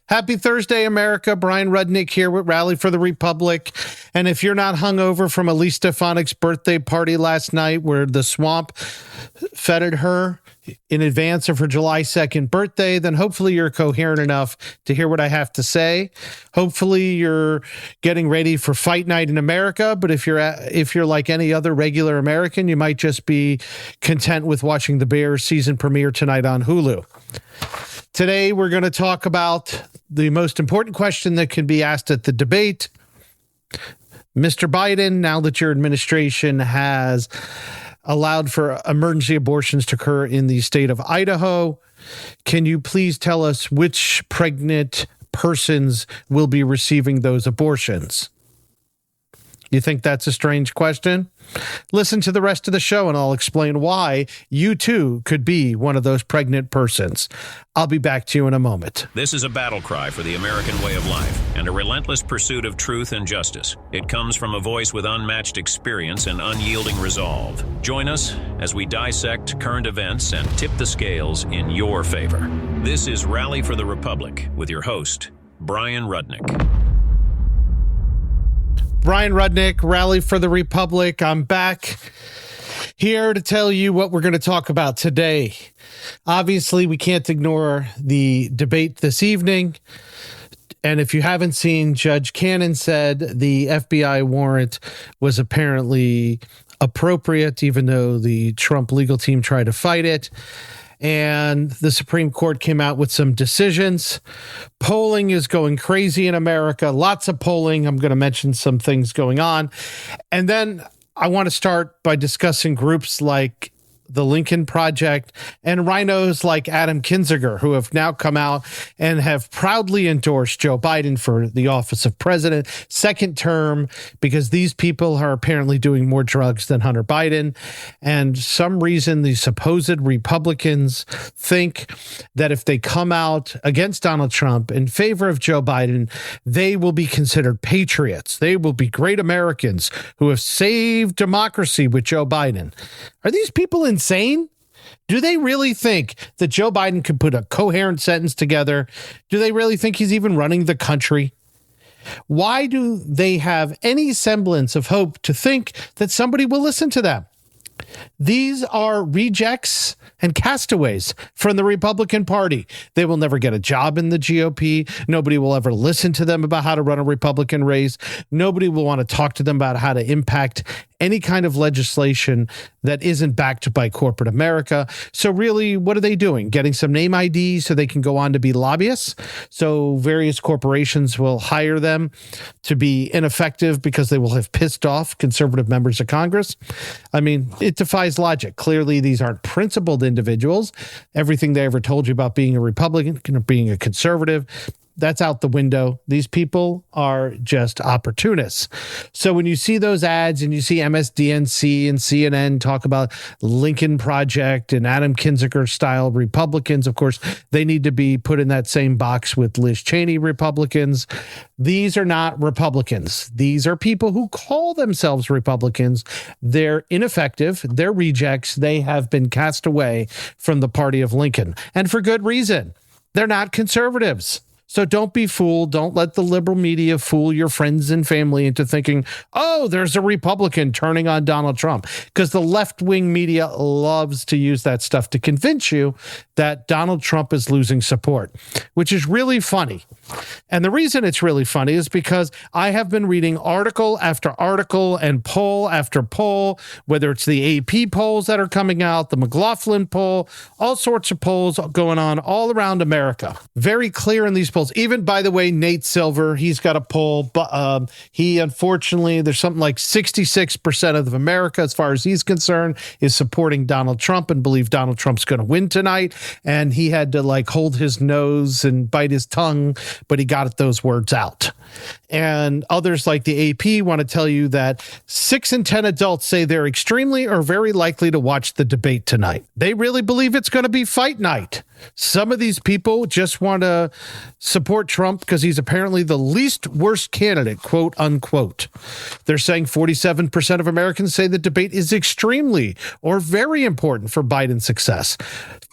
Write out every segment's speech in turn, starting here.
Happy Thursday, America. Bryan Rudnick here with Rally for the Republic. And if you're not hungover from Elise Stefanik's birthday party last night where the swamp feted her in advance of her July 2nd birthday, then hopefully you're coherent enough to hear what I have to say. Hopefully you're getting ready for fight night in America. But if you're like any other regular American, you might just be content with watching the Bears season premiere tonight on Hulu. Today, we're going to talk about the most important question that can be asked at the debate. Mr. Biden, now that your administration has allowed for emergency abortions to occur in the state of Idaho, can you please tell us which pregnant persons will be receiving those abortions? You think that's a strange question? Listen to the rest of the show and I'll explain why you too could be one of those pregnant persons. I'll be back to you in a moment. This is a battle cry for the American way of life and a relentless pursuit of truth and justice. It comes from a voice with unmatched experience and unyielding resolve. Join us as we dissect current events and tip the scales in your favor. This is Rally for the Republic with your host, Bryan Rudnick. Bryan Rudnick, Rally for the Republic. I'm back here to tell you what we're going to talk about today. Obviously, we can't ignore the debate this evening. And if you haven't seen, Judge Cannon said the FBI warrant was apparently appropriate, even though the Trump legal team tried to fight it. And the Supreme Court came out with some decisions. Polling is going crazy in America. Lots of polling. I'm going to mention some things going on. And then I want to start by discussing groups like the Lincoln Project and rhinos like Adam Kinzinger, who have now come out and have proudly endorsed Joe Biden for the office of president, second term, because these people are apparently doing more drugs than Hunter Biden. And some reason the supposed Republicans think that if they come out against Donald Trump in favor of Joe Biden, they will be considered patriots. They will be great Americans who have saved democracy with Joe Biden. Are these people insane? Do they really think that Joe Biden could put a coherent sentence together? Do they really think he's even running the country? Why do they have any semblance of hope to think that somebody will listen to them? These are rejects and castaways from the Republican Party. They will never get a job in the GOP. Nobody will ever listen to them about how to run a Republican race. Nobody will want to talk to them about how to impact any kind of legislation that isn't backed by corporate America. So really, what are they doing? Getting some name IDs so they can go on to be lobbyists? So various corporations will hire them to be ineffective because they will have pissed off conservative members of Congress? I mean, it defies logic. Clearly, these aren't principled individuals. Everything they ever told you about being a Republican or being a conservative, that's out the window. These people are just opportunists. So when you see those ads and you see MSDNC and CNN talk about Lincoln Project and Adam Kinzinger style Republicans, of course, they need to be put in that same box with Liz Cheney Republicans. These are not Republicans. These are people who call themselves Republicans. They're ineffective. They're rejects. They have been cast away from the party of Lincoln. And for good reason. They're not conservatives. So don't be fooled. Don't let the liberal media fool your friends and family into thinking, oh, there's a Republican turning on Donald Trump. Because the left-wing media loves to use that stuff to convince you that Donald Trump is losing support, which is really funny. And the reason it's really funny is because I have been reading article after article and poll after poll, whether it's the AP polls that are coming out, the McLaughlin poll, all sorts of polls going on all around America. Very clear in these polls. Even, by the way, Nate Silver, he's got a poll, but he, unfortunately, there's something like 66% of America, as far as he's concerned, is supporting Donald Trump and believe Donald Trump's going to win tonight. And he had to hold his nose and bite his tongue, but he got those words out. And others like the AP want to tell you that 6 in 10 adults say they're extremely or very likely to watch the debate tonight. They really believe it's going to be fight night. Some of these people just want to support Trump because he's apparently the least worst candidate, quote unquote. They're saying 47% of Americans say the debate is extremely or very important for Biden's success.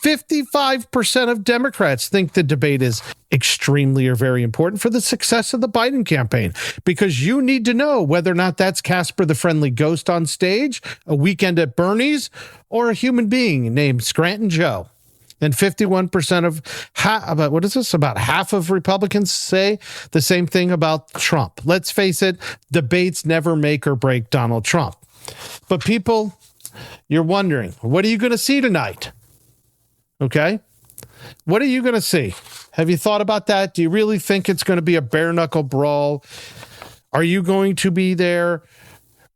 55% of Democrats think the debate is extremely or very important for the success of the Biden campaign, because you need to know whether or not that's Casper the Friendly Ghost on stage, a weekend at Bernie's, or a human being named Scranton Joe. And 51% of, about half of Republicans say the same thing about Trump. Let's face it, debates never make or break Donald Trump. But people, you're wondering, what are you going to see tonight? Okay? What are you going to see? Have you thought about that? Do you really think it's going to be a bare knuckle brawl? Are you going to be there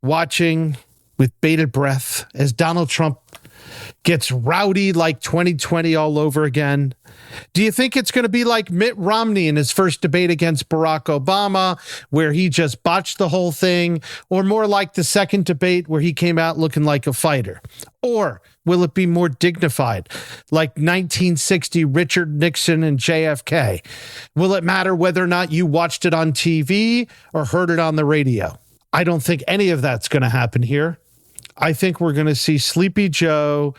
watching with bated breath as Donald Trump gets rowdy like 2020 all over again? Do you think it's going to be like Mitt Romney in his first debate against Barack Obama, where he just botched the whole thing, or more like the second debate where he came out looking like a fighter? Or will it be more dignified, like 1960 Richard Nixon and JFK? Will it matter whether or not you watched it on TV or heard it on the radio? I don't think any of that's going to happen here. I think we're going to see Sleepy Joe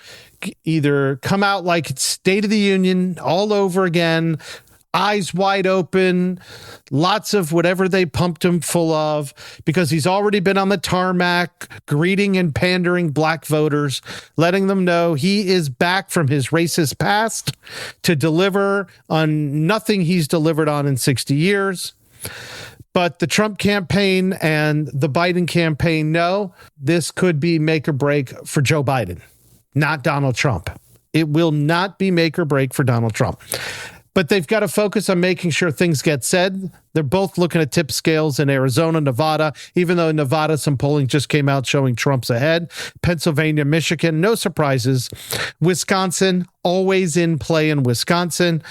either come out like it's State of the Union all over again, eyes wide open, lots of whatever they pumped him full of, because he's already been on the tarmac greeting and pandering black voters, letting them know he is back from his racist past to deliver on nothing he's delivered on in 60 years. But the Trump campaign and the Biden campaign know this could be make or break for Joe Biden, not Donald Trump. It will not be make or break for Donald Trump. But they've got to focus on making sure things get said. They're both looking at tip scales in Arizona, Nevada, even though in Nevada, some polling just came out showing Trump's ahead. Pennsylvania, Michigan, no surprises. Wisconsin, always in play in Wisconsin.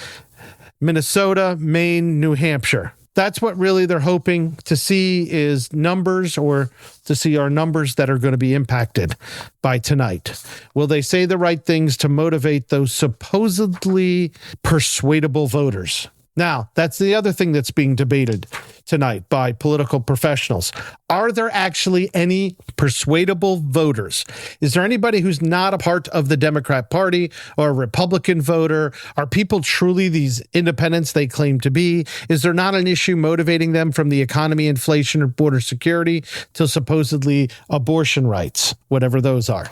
Minnesota, Maine, New Hampshire. That's what really they're hoping to see, is numbers, or to see our numbers that are going to be impacted by tonight. Will they say the right things to motivate those supposedly persuadable voters? Now, that's the other thing that's being debated tonight by political professionals. Are there actually any persuadable voters? Is there anybody who's not a part of the Democrat Party or a Republican voter? Are people truly these independents they claim to be? Is there not an issue motivating them, from the economy, inflation, or border security to supposedly abortion rights, whatever those are?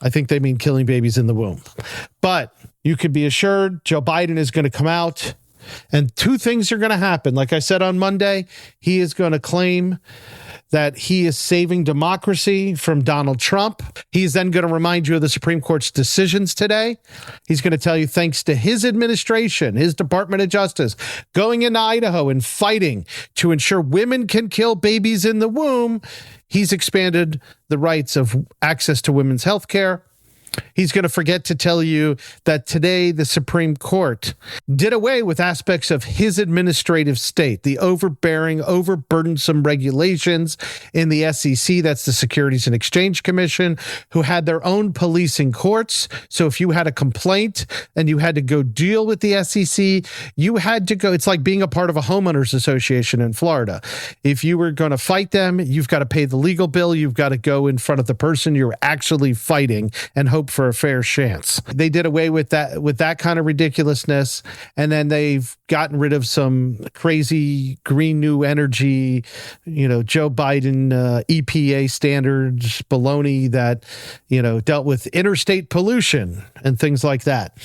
I think they mean killing babies in the womb. But you could be assured Joe Biden is going to come out, and two things are going to happen. Like I said on Monday, he is going to claim that he is saving democracy from Donald Trump. He's then going to remind you of the Supreme Court's decisions today. He's going to tell you, thanks to his administration, his Department of Justice, going into Idaho and fighting to ensure women can kill babies in the womb, he's expanded the rights of access to women's health care. He's going to forget to tell you that today the Supreme Court did away with aspects of his administrative state, the overbearing, overburdensome regulations in the SEC, that's the Securities and Exchange Commission, who had their own policing courts. So if you had a complaint and you had to go deal with the SEC, you had to go. It's like being a part of a homeowners association in Florida. If you were going to fight them, you've got to pay the legal bill. You've got to go in front of the person you're actually fighting and hope for a fair chance. They did away with that kind of ridiculousness, and then they've gotten rid of some crazy green new energy, Joe Biden EPA standards baloney that dealt with interstate pollution and things like that.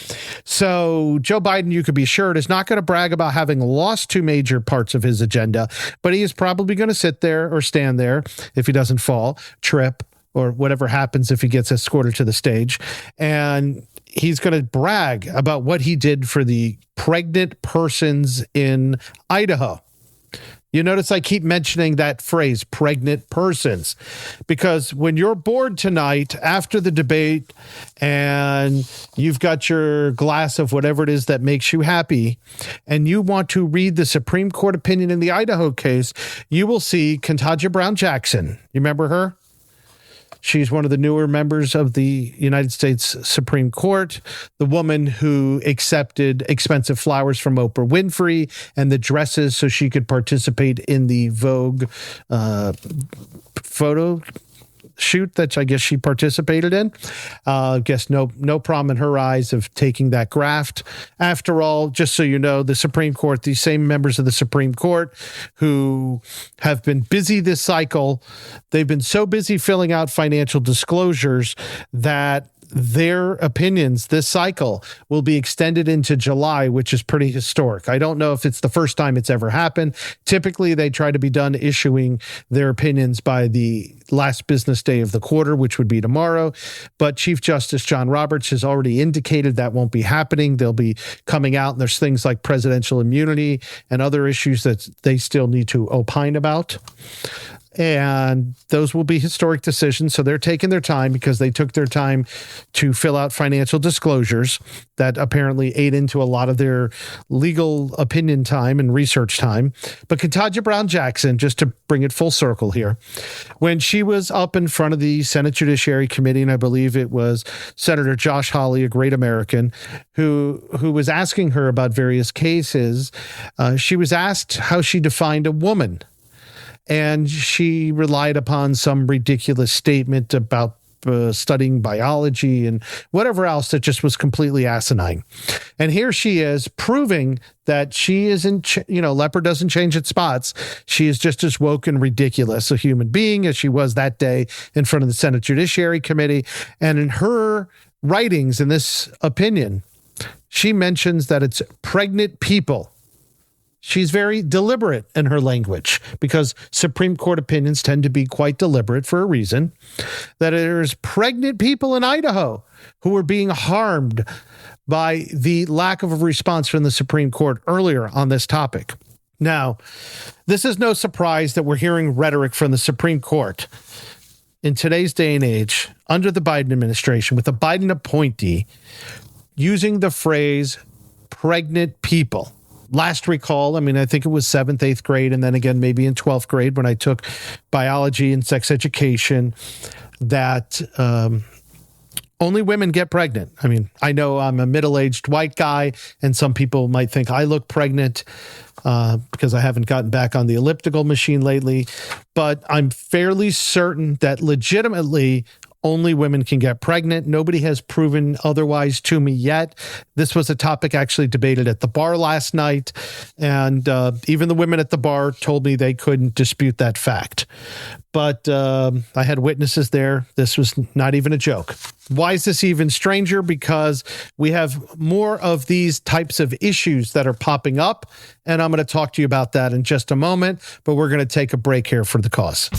So Joe Biden, you could be sure, is not going to brag about having lost two major parts of his agenda, but he is probably going to sit there or stand there, if he doesn't fall, trip, or whatever happens if he gets escorted to the stage. And he's going to brag about what he did for the pregnant persons in Idaho. You notice I keep mentioning that phrase, pregnant persons, because when you're bored tonight after the debate and you've got your glass of whatever it is that makes you happy and you want to read the Supreme Court opinion in the Idaho case, you will see Ketanji Brown Jackson. You remember her? She's one of the newer members of the United States Supreme Court, the woman who accepted expensive flowers from Oprah Winfrey and the dresses so she could participate in the Vogue photo shoot that I guess she participated in. Guess no problem in her eyes of taking that graft. After all, just so you know, the Supreme Court, these same members of the Supreme Court who have been busy this cycle, they've been so busy filling out financial disclosures that their opinions this cycle will be extended into July, which is pretty historic. I don't know if it's the first time it's ever happened. Typically, they try to be done issuing their opinions by the last business day of the quarter, which would be tomorrow. But Chief Justice John Roberts has already indicated that won't be happening. They'll be coming out, and there's things like presidential immunity and other issues that they still need to opine about. And those will be historic decisions. So they're taking their time because they took their time to fill out financial disclosures that apparently ate into a lot of their legal opinion time and research time. But Ketanji Brown Jackson, just to bring it full circle here, when she was up in front of the Senate Judiciary Committee, and I believe it was Senator Josh Hawley, a great American, who was asking her about various cases, she was asked how she defined a woman. And she relied upon some ridiculous statement about studying biology and whatever else that just was completely asinine. And here she is proving that she isn't, leopard doesn't change its spots. She is just as woke and ridiculous a human being as she was that day in front of the Senate Judiciary Committee. And in her writings in this opinion, she mentions that it's pregnant people. She's very deliberate in her language because Supreme Court opinions tend to be quite deliberate for a reason. That there's pregnant people in Idaho who are being harmed by the lack of a response from the Supreme Court earlier on this topic. Now, this is no surprise that we're hearing rhetoric from the Supreme Court in today's day and age under the Biden administration with a Biden appointee using the phrase pregnant people. Last recall, I think it was 7th, 8th grade, and then again, maybe in 12th grade when I took biology and sex education, that only women get pregnant. I know I'm a middle-aged white guy, and some people might think I look pregnant because I haven't gotten back on the elliptical machine lately, but I'm fairly certain that legitimately only women can get pregnant. Nobody has proven otherwise to me yet. This was a topic actually debated at the bar last night, and even the women at the bar told me they couldn't dispute that fact. But I had witnesses there. This was not even a joke. Why is this even stranger? Because we have more of these types of issues that are popping up, and I'm going to talk to you about that in just a moment, but we're going to take a break here for the cause.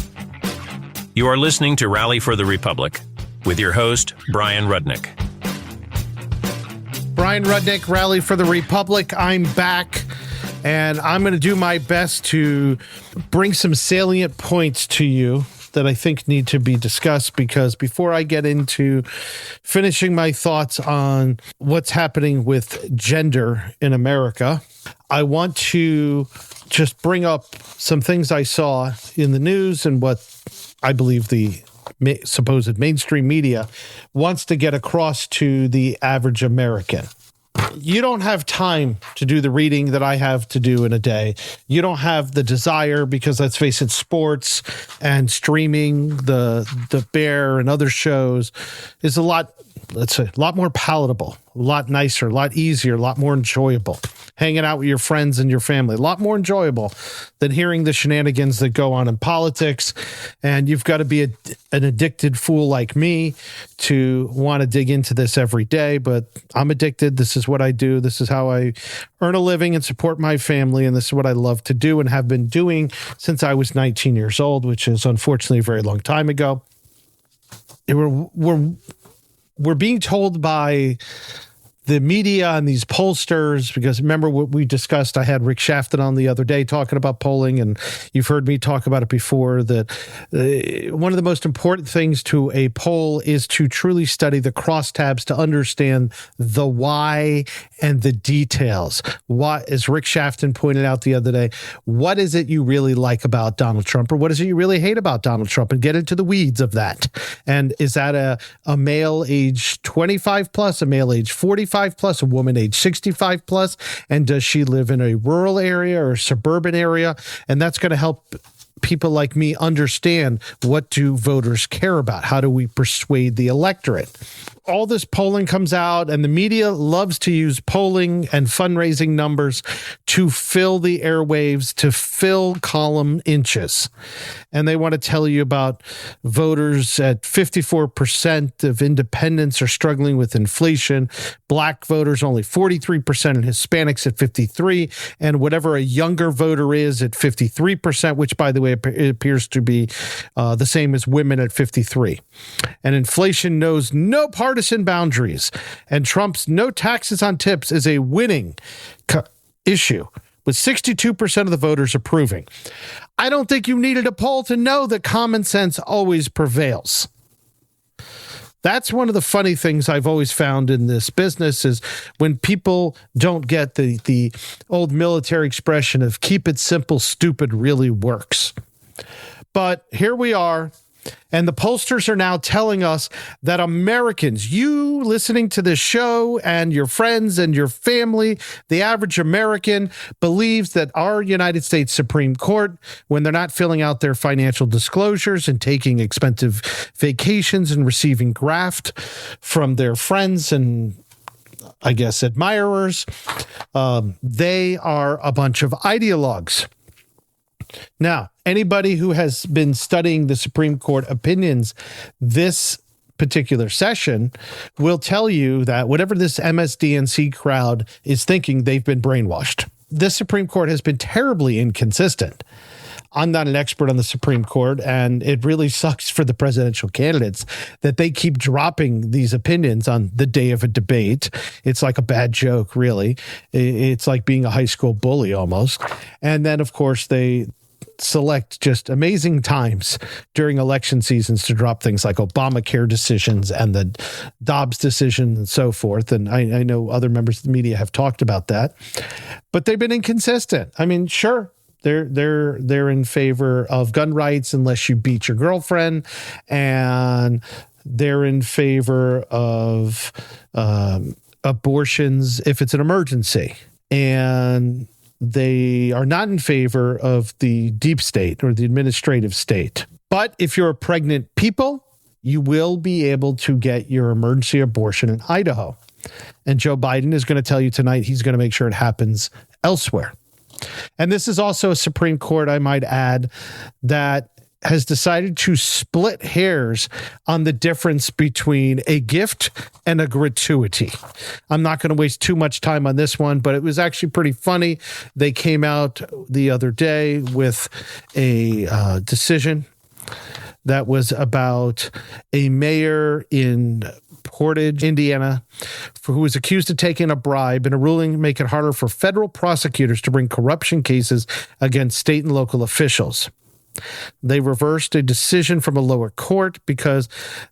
You are listening to Rally for the Republic with your host, Bryan Rudnick. Bryan Rudnick, Rally for the Republic. I'm back, and I'm going to do my best to bring some salient points to you that I think need to be discussed, because before I get into finishing my thoughts on what's happening with gender in America, I want to just bring up some things I saw in the news and what I believe the supposed mainstream media wants to get across to the average American. You don't have time to do the reading that I have to do in a day. You don't have the desire because, let's face it, sports and streaming, the Bear and other shows is a lot more palatable, a lot nicer, a lot easier, a lot more enjoyable. Hanging out with your friends and your family, a lot more enjoyable than hearing the shenanigans that go on in politics. And you've got to be an addicted fool like me to want to dig into this every day. But I'm addicted. This is what I do. This is how I earn a living and support my family. And this is what I love to do and have been doing since I was 19 years old, which is unfortunately a very long time ago. We're being told by the media and these pollsters, because remember what we discussed, I had Rick Shafton on the other day talking about polling, and you've heard me talk about it before, that one of the most important things to a poll is to truly study the crosstabs to understand the why and the details. What, as Rick Shafton pointed out the other day, what is it you really like about Donald Trump, or what is it you really hate about Donald Trump, and get into the weeds of that. And is that a male age 25 plus, a male age 45 plus, a woman age 65 plus, and does she live in a rural area or a suburban area? And that's going to help people like me understand, what do voters care about? How do we persuade the electorate? All this polling comes out, and the media loves to use polling and fundraising numbers to fill the airwaves, to fill column inches. And they want to tell you about voters at 54% of independents are struggling with inflation. Black voters only 43%, and Hispanics at 53%, and whatever a younger voter is at 53%, which, by the way, it appears to be the same as women at 53%. And inflation knows no partisan boundaries, and Trump's no taxes on tips is a winning issue, with 62% of the voters approving. I don't think you needed a poll to know that common sense always prevails. That's one of the funny things I've always found in this business, is when people don't get the old military expression of keep it simple, stupid really works. But here we are. And the pollsters are now telling us that Americans, you listening to this show and your friends and your family, the average American believes that our United States Supreme Court, when they're not filling out their financial disclosures and taking expensive vacations and receiving graft from their friends and, I guess, admirers, they are a bunch of ideologues. Now, anybody who has been studying the Supreme Court opinions this particular session will tell you that whatever this MSDNC crowd is thinking, they've been brainwashed. This Supreme Court has been terribly inconsistent. I'm not an expert on the Supreme Court, and it really sucks for the presidential candidates that they keep dropping these opinions on the day of a debate. It's like a bad joke, really. It's like being a high school bully almost. And then, of course, they select just amazing times during election seasons to drop things like Obamacare decisions and the Dobbs decision and so forth. And I know other members of the media have talked about that, but they've been inconsistent. I mean, sure, they're in favor of gun rights unless you beat your girlfriend, and they're in favor of abortions if it's an emergency, and they are not in favor of the deep state or the administrative state. But if you're a pregnant people, you will be able to get your emergency abortion in Idaho. And Joe Biden is going to tell you tonight he's going to make sure it happens elsewhere. And this is also a Supreme Court, I might add, that has decided to split hairs on the difference between a gift and a gratuity. I'm not going to waste too much time on this one, but it was actually pretty funny. They came out the other day with a decision that was about a mayor in Portage, Indiana, who was accused of taking a bribe, in a ruling to make it harder for federal prosecutors to bring corruption cases against state and local officials. They reversed a decision from a lower court because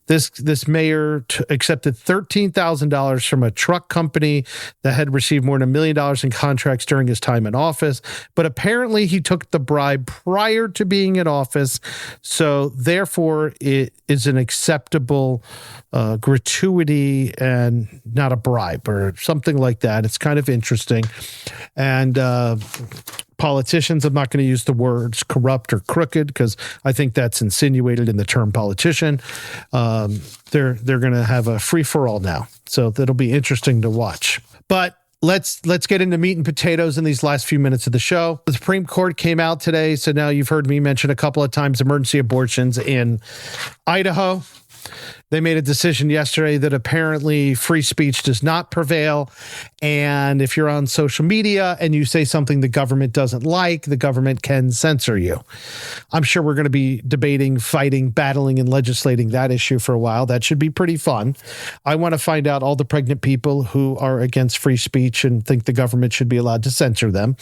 this mayor accepted $13,000 from a truck company that had received more than $1 million in contracts during his time in office. But apparently he took the bribe prior to being in office. So therefore it is an acceptable gratuity and not a bribe or something like that. It's kind of interesting. And politicians, I'm not going to use the words corrupt or crooked because I think that's insinuated in the term politician. They're going to have a free-for-all now. So that'll be interesting to watch. But let's get into meat and potatoes in these last few minutes of the show. The Supreme Court came out today, so now you've heard me mention a couple of times emergency abortions in Idaho. They made a decision yesterday that apparently free speech does not prevail. And if you're on social media and you say something the government doesn't like, the government can censor you. I'm sure we're going to be debating, fighting, battling, and legislating that issue for a while. That should be pretty fun. I want to find out all the pregnant people who are against free speech and think the government should be allowed to censor them.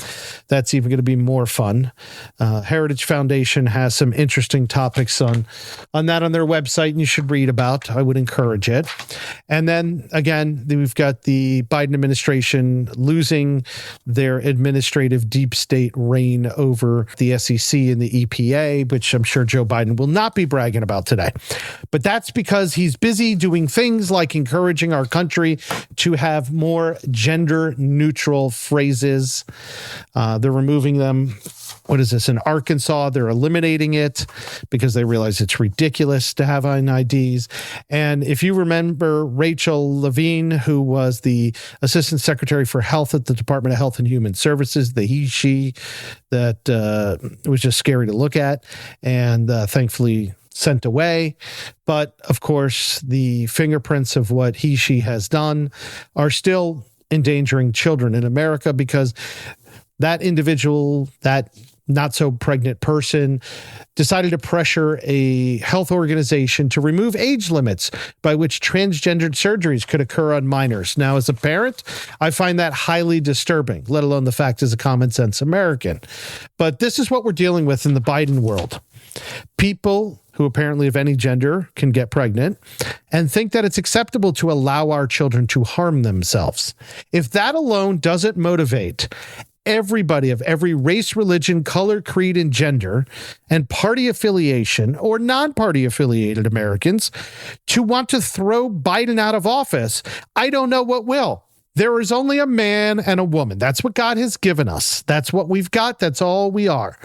That's even going to be more fun. Heritage Foundation has some interesting topics on that on their website, and you should read about. I would encourage it. And then again, we've got the Biden administration losing their administrative deep state reign over the SEC and the EPA, which I'm sure Joe Biden will not be bragging about today. But that's because he's busy doing things like encouraging our country to have more gender neutral phrases. They're removing them. What is this? In Arkansas, they're eliminating it because they realize it's ridiculous to have IDs. And if you remember Rachel Levine, who was the Assistant Secretary for Health at the Department of Health and Human Services, the she that was just scary to look at and thankfully sent away. But of course, the fingerprints of what she has done are still endangering children in America because that individual, that not so pregnant person, decided to pressure a health organization to remove age limits by which transgendered surgeries could occur on minors. Now, as a parent, I find that highly disturbing, let alone the fact as a common sense American. But this is what we're dealing with in the Biden world. People who apparently of any gender can get pregnant and think that it's acceptable to allow our children to harm themselves. If that alone doesn't motivate everybody of every race, religion, color, creed, and gender, and party affiliation or non-party affiliated Americans to want to throw Biden out of office, I don't know what will. There is only a man and a woman. That's what God has given us. That's what we've got. That's all we are.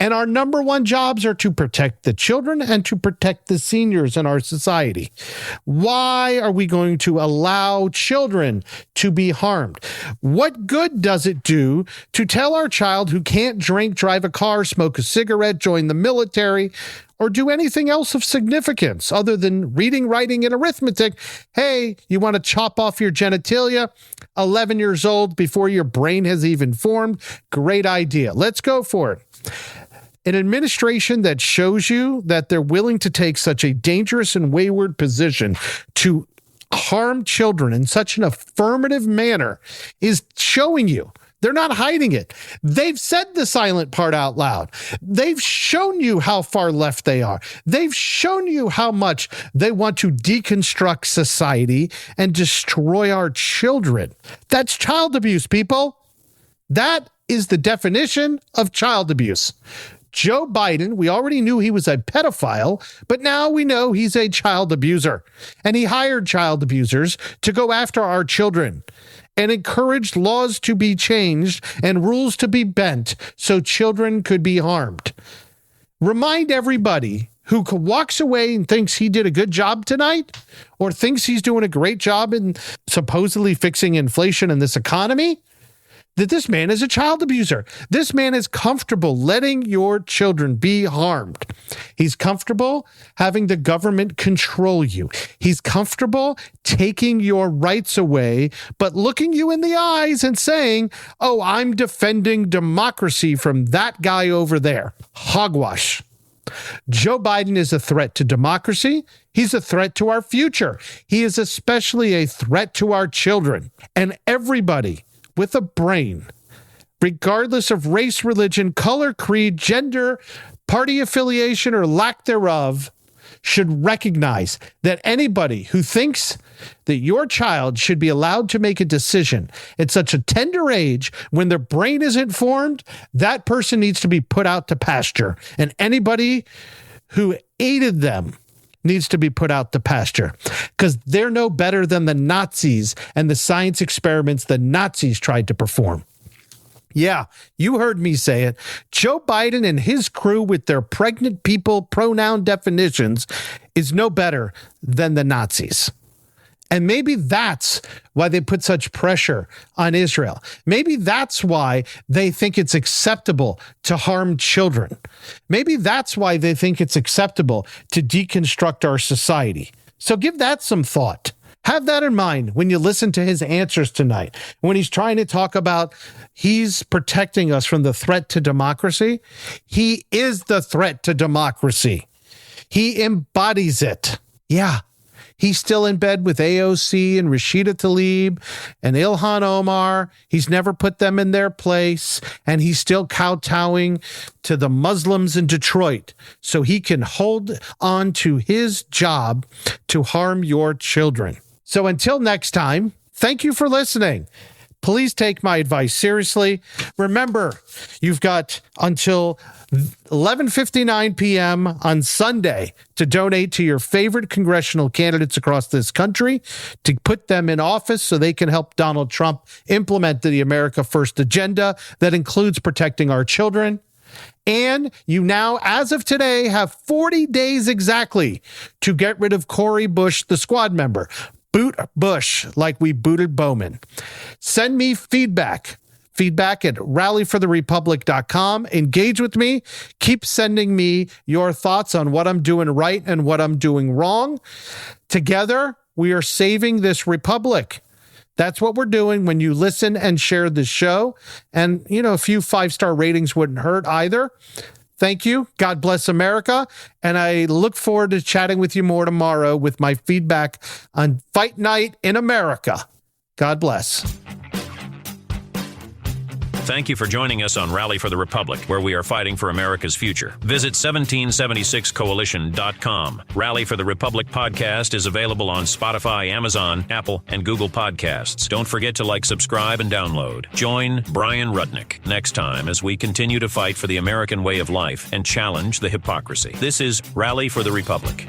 And our number one jobs are to protect the children and to protect the seniors in our society. Why are we going to allow children to be harmed? What good does it do to tell our child who can't drink, drive a car, smoke a cigarette, join the military, or do anything else of significance other than reading, writing, and arithmetic? Hey, you want to chop off your genitalia? 11 years old before your brain has even formed? Great idea. Let's go for it. An administration that shows you that they're willing to take such a dangerous and wayward position to harm children in such an affirmative manner is showing you. They're not hiding it. They've said the silent part out loud. They've shown you how far left they are. They've shown you how much they want to deconstruct society and destroy our children. That's child abuse, people. That is the definition of child abuse. Joe Biden, we already knew he was a pedophile, but now we know he's a child abuser. And he hired child abusers to go after our children and encouraged laws to be changed and rules to be bent so children could be harmed. Remind everybody who walks away and thinks he did a good job tonight or thinks he's doing a great job in supposedly fixing inflation in this economy that this man is a child abuser. This man is comfortable letting your children be harmed. He's comfortable having the government control you. He's comfortable taking your rights away, but looking you in the eyes and saying, oh, I'm defending democracy from that guy over there. Hogwash. Joe Biden is a threat to democracy. He's a threat to our future. He is especially a threat to our children. And everybody with a brain, regardless of race, religion, color, creed, gender, party affiliation, or lack thereof, should recognize that anybody who thinks that your child should be allowed to make a decision at such a tender age when their brain isn't formed, that person needs to be put out to pasture. And anybody who aided them needs to be put out to pasture because they're no better than the Nazis and the science experiments the Nazis tried to perform. Yeah, you heard me say it. Joe Biden and his crew with their pregnant people pronoun definitions is no better than the Nazis. And maybe that's why they put such pressure on Israel. Maybe that's why they think it's acceptable to harm children. Maybe that's why they think it's acceptable to deconstruct our society. So give that some thought. Have that in mind when you listen to his answers tonight. When he's trying to talk about he's protecting us from the threat to democracy, he is the threat to democracy. He embodies it. Yeah. He's still in bed with AOC and Rashida Tlaib and Ilhan Omar. He's never put them in their place. And he's still kowtowing to the Muslims in Detroit so he can hold on to his job to harm your children. So until next time, thank you for listening. Please take my advice seriously. Remember, you've got until 11:59 p.m. on Sunday to donate to your favorite congressional candidates across this country to put them in office so they can help Donald Trump implement the America First agenda that includes protecting our children. And you now, as of today, have 40 days exactly to get rid of Cori Bush, the squad member. Boot Bush, like we booted Bowman. Send me feedback at rallyfortherepublic.com. Engage with me. Keep sending me your thoughts on what I'm doing right and what I'm doing wrong. Together, we are saving this republic. That's what we're doing when you listen and share this show. And, a few 5-star ratings wouldn't hurt either. Thank you. God bless America. And I look forward to chatting with you more tomorrow with my feedback on Fight Night in America. God bless. Thank you for joining us on Rally for the Republic, where we are fighting for America's future. Visit 1776coalition.com. Rally for the Republic podcast is available on Spotify, Amazon, Apple, and Google Podcasts. Don't forget to like, subscribe, and download. Join Bryan Rudnick next time as we continue to fight for the American way of life and challenge the hypocrisy. This is Rally for the Republic.